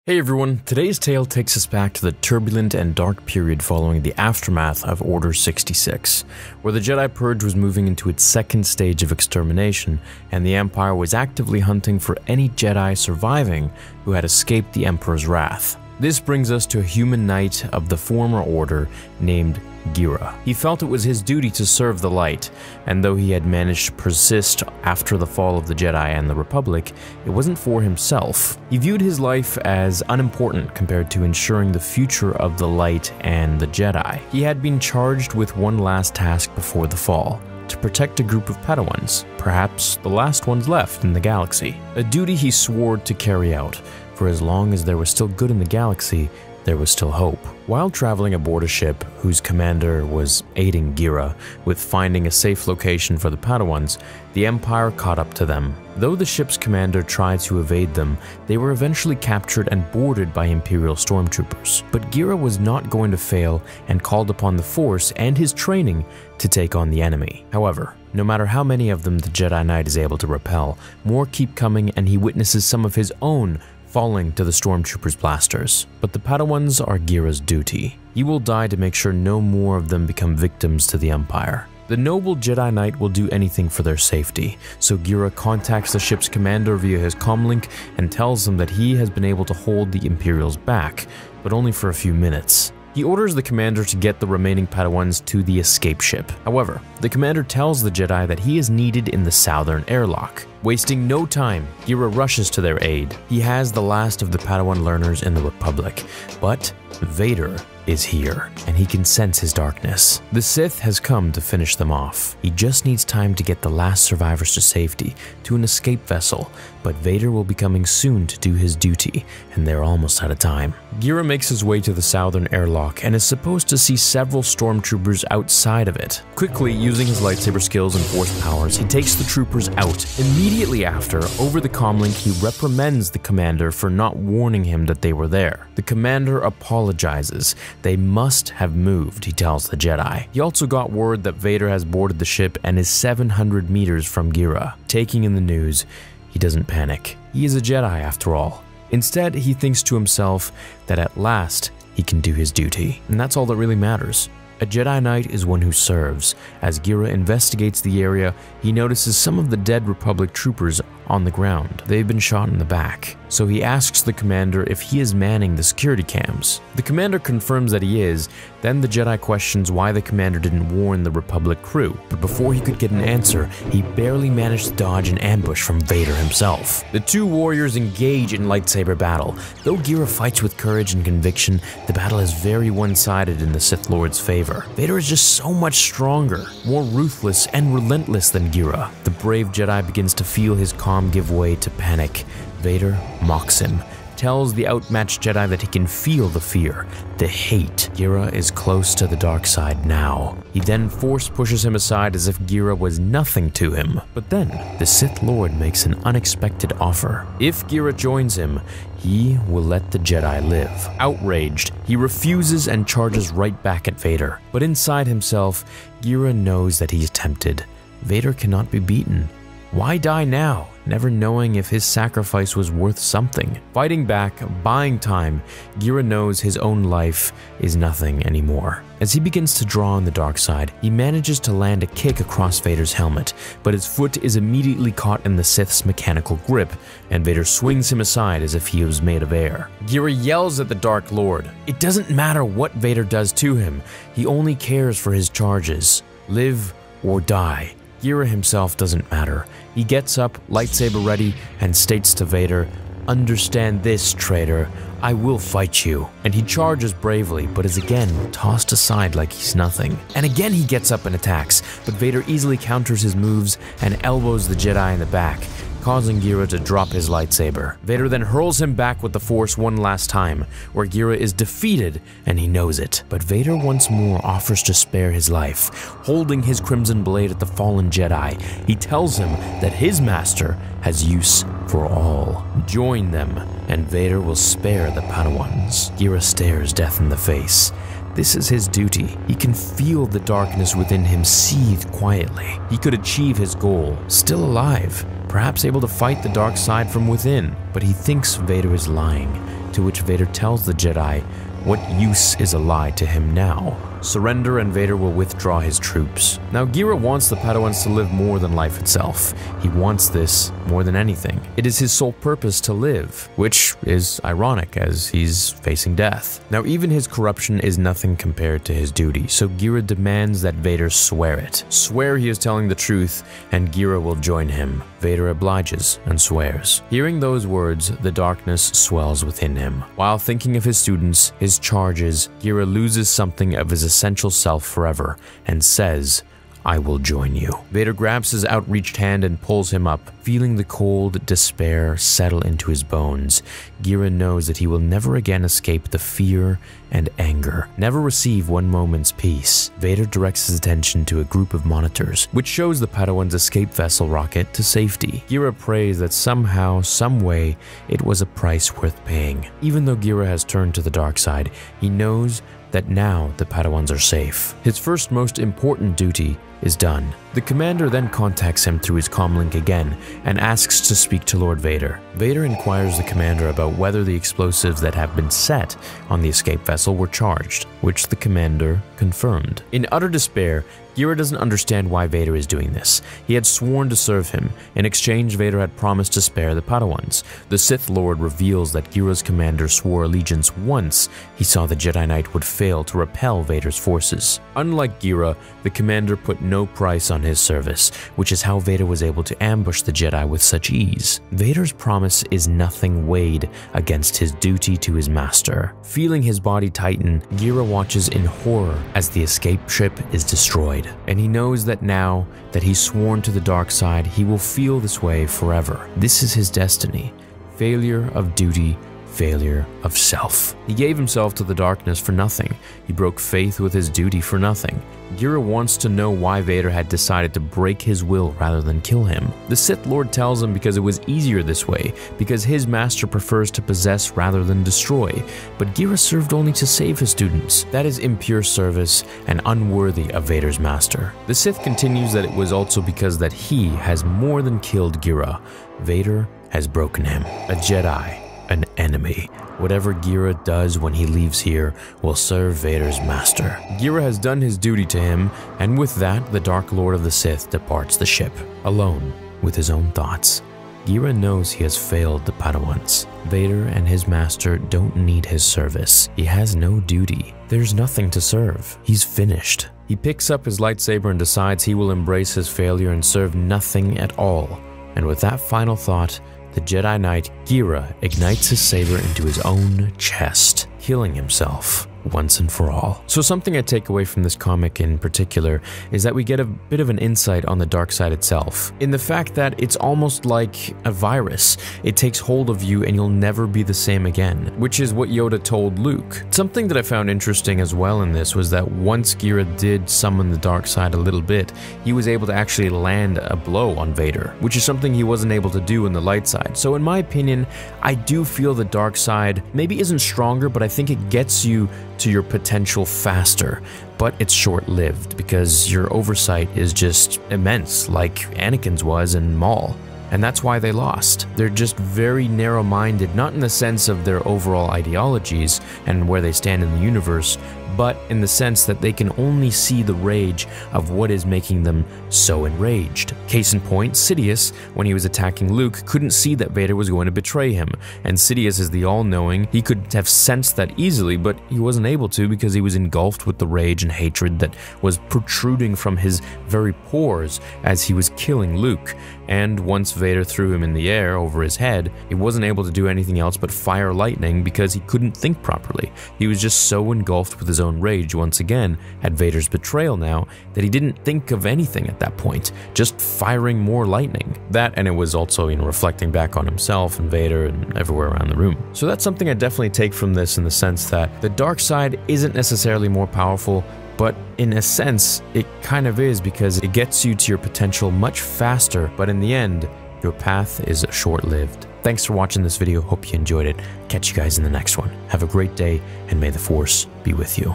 Hey everyone, today's tale takes us back to the turbulent and dark period following the aftermath of Order 66, where the Jedi Purge was moving into its second stage of extermination, and the Empire was actively hunting for any Jedi surviving who had escaped the Emperor's wrath. This brings us to a human knight of the former order named Gira. He felt it was his duty to serve the light, and though he had managed to persist after the fall of the Jedi and the Republic, it wasn't for himself. He viewed his life as unimportant compared to ensuring the future of the light and the Jedi. He had been charged with one last task before the fall: to protect a group of Padawans, perhaps the last ones left in the galaxy. A duty he swore to carry out, for as long as there was still good in the galaxy, there was still hope. While traveling aboard a ship whose commander was aiding Gira with finding a safe location for the Padawans, the Empire caught up to them. Though the ship's commander tried to evade them, they were eventually captured and boarded by Imperial stormtroopers. But Gira was not going to fail and called upon the Force and his training to take on the enemy. However, no matter how many of them the Jedi Knight is able to repel, more keep coming and he witnesses some of his own falling to the stormtroopers' blasters. But the Padawans are Gira's duty. He will die to make sure no more of them become victims to the Empire. The noble Jedi Knight will do anything for their safety, so Gira contacts the ship's commander via his comlink and tells him that he has been able to hold the Imperials back, but only for a few minutes. He orders the commander to get the remaining Padawans to the escape ship. However, the commander tells the Jedi that he is needed in the southern airlock. Wasting no time, Gira rushes to their aid. He has the last of the Padawan learners in the Republic, but Vader is here, and he can sense his darkness. The Sith has come to finish them off. He just needs time to get the last survivors to safety, to an escape vessel, but Vader will be coming soon to do his duty, and they're almost out of time. Gira makes his way to the southern airlock and is supposed to see several stormtroopers outside of it. Quickly, using his lightsaber skills and force powers, he takes the troopers out. Immediately after, over the comlink, he reprimands the commander for not warning him that they were there. The commander apologizes. They must have moved, he tells the Jedi. He also got word that Vader has boarded the ship and is 700 meters from Gira. Taking in the news, he doesn't panic. He is a Jedi after all. Instead, he thinks to himself that at last he can do his duty, and that's all that really matters. A Jedi Knight is one who serves. As Gira investigates the area, he notices some of the dead Republic troopers on the ground. They've been shot in the back, so he asks the commander if he is manning the security cams. The commander confirms that he is, then the Jedi questions why the commander didn't warn the Republic crew, but before he could get an answer, he barely managed to dodge an ambush from Vader himself. The two warriors engage in lightsaber battle. Though Gira fights with courage and conviction, the battle is very one-sided in the Sith Lord's favor. Vader is just so much stronger, more ruthless and relentless than Gira. The brave Jedi begins to feel his calm give way to panic. Vader mocks him, tells the outmatched Jedi that he can feel the fear, the hate. Gira is close to the dark side now. He then force pushes him aside as if Gira was nothing to him. But then, the Sith Lord makes an unexpected offer. If Gira joins him, he will let the Jedi live. Outraged, he refuses and charges right back at Vader. But inside himself, Gira knows that he's tempted. Vader cannot be beaten. Why die now, never knowing if his sacrifice was worth something? Fighting back, buying time, Gira knows his own life is nothing anymore. As he begins to draw on the dark side, he manages to land a kick across Vader's helmet, but his foot is immediately caught in the Sith's mechanical grip, and Vader swings him aside as if he was made of air. Gira yells at the Dark Lord. It doesn't matter what Vader does to him, he only cares for his charges. Live or die. Gira himself doesn't matter. He gets up, lightsaber ready, and states to Vader, "Understand this, traitor. I will fight you." And he charges bravely, but is again tossed aside like he's nothing. And again he gets up and attacks, but Vader easily counters his moves and elbows the Jedi in the back, causing Gira to drop his lightsaber. Vader then hurls him back with the Force one last time, where Gira is defeated and he knows it. But Vader once more offers to spare his life. Holding his crimson blade at the fallen Jedi, he tells him that his master has use for all. Join them, and Vader will spare the Padawans. Gira stares death in the face. This is his duty. He can feel the darkness within him seethe quietly. He could achieve his goal, still alive, perhaps able to fight the dark side from within, but he thinks Vader is lying. to which Vader tells the Jedi, what use is a lie to him now? Surrender and Vader will withdraw his troops. Now Gira wants the Padawans to live more than life itself. He wants this more than anything. It is his sole purpose to live, which is ironic as he's facing death. Now even his corruption is nothing compared to his duty, so Gira demands that Vader swear it. Swear he is telling the truth and Gira will join him. Vader obliges and swears. Hearing those words, the darkness swells within him. While thinking of his students, his charges, Gira loses something of his essential self forever and says, I will join you. Vader grabs his outreached hand and pulls him up. Feeling the cold despair settle into his bones, Gira knows that he will never again escape the fear and anger, never receive one moment's peace. Vader directs his attention to a group of monitors, which shows the Padawan's escape vessel rocket to safety. Gira prays that somehow, some way, it was a price worth paying. Even though Gira has turned to the dark side, he knows that now the Padawans are safe. His first most important duty is done. The commander then contacts him through his comlink again and asks to speak to Lord Vader. Vader inquires the commander about whether the explosives that have been set on the escape vessel were charged, which the commander confirmed. In utter despair, Gira doesn't understand why Vader is doing this. He had sworn to serve him. In exchange, Vader had promised to spare the Padawans. The Sith Lord reveals that Gira's commander swore allegiance once he saw the Jedi Knight would fail to repel Vader's forces. Unlike Gira, the commander put no price on his service, which is how Vader was able to ambush the Jedi with such ease. Vader's promise is nothing weighed against his duty to his master. Feeling his body tighten, Gira watches in horror as the escape ship is destroyed. And he knows that now that he's sworn to the dark side, he will feel this way forever. This is his destiny. Failure of duty, failure of self. He gave himself to the darkness for nothing. He broke faith with his duty for nothing. Gira wants to know why Vader had decided to break his will rather than kill him. The Sith Lord tells him because it was easier this way, because his master prefers to possess rather than destroy. But Gira served only to save his students. That is impure service and unworthy of Vader's master. The Sith continues that it was also because that he has more than killed Gira. Vader has broken him. A Jedi, an enemy. Whatever Gira does when he leaves here will serve Vader's master. Gira has done his duty to him, and with that, the Dark Lord of the Sith departs the ship, alone with his own thoughts. Gira knows he has failed the Padawans. Vader and his master don't need his service. He has no duty. There's nothing to serve. He's finished. He picks up his lightsaber and decides he will embrace his failure and serve nothing at all. And with that final thought, the Jedi Knight Gira ignites his saber into his own chest, killing himself once and for all. So something I take away from this comic in particular is that we get a bit of an insight on the dark side itself, in the fact that it's almost like a virus. It takes hold of you and you'll never be the same again, which is what Yoda told Luke. Something that I found interesting as well in this was that once Gira did summon the dark side a little bit, he was able to actually land a blow on Vader, which is something he wasn't able to do in the light side. So in my opinion, I do feel the dark side maybe isn't stronger, but I think it gets you to your potential faster, but it's short-lived because your oversight is just immense, like Anakin's was in Maul. And that's why they lost. They're just very narrow-minded, not in the sense of their overall ideologies and where they stand in the universe, but in the sense that they can only see the rage of what is making them so enraged. Case in point, Sidious, when he was attacking Luke, couldn't see that Vader was going to betray him, and Sidious is the all-knowing. He could have sensed that easily, but he wasn't able to because he was engulfed with the rage and hatred that was protruding from his very pores as he was killing Luke. And once Vader threw him in the air over his head, he wasn't able to do anything else but fire lightning because he couldn't think properly. He was just so engulfed with his own rage once again at Vader's betrayal now that he didn't think of anything at that point, just firing more lightning. That, and it was also, reflecting back on himself and Vader and everywhere around the room. So that's something I definitely take from this, in the sense that the dark side isn't necessarily more powerful, but in a sense, it kind of is, because it gets you to your potential much faster, but in the end, your path is short-lived. Thanks for watching this video, hope you enjoyed it. Catch you guys in the next one. Have a great day, and may the Force be with you,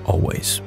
always.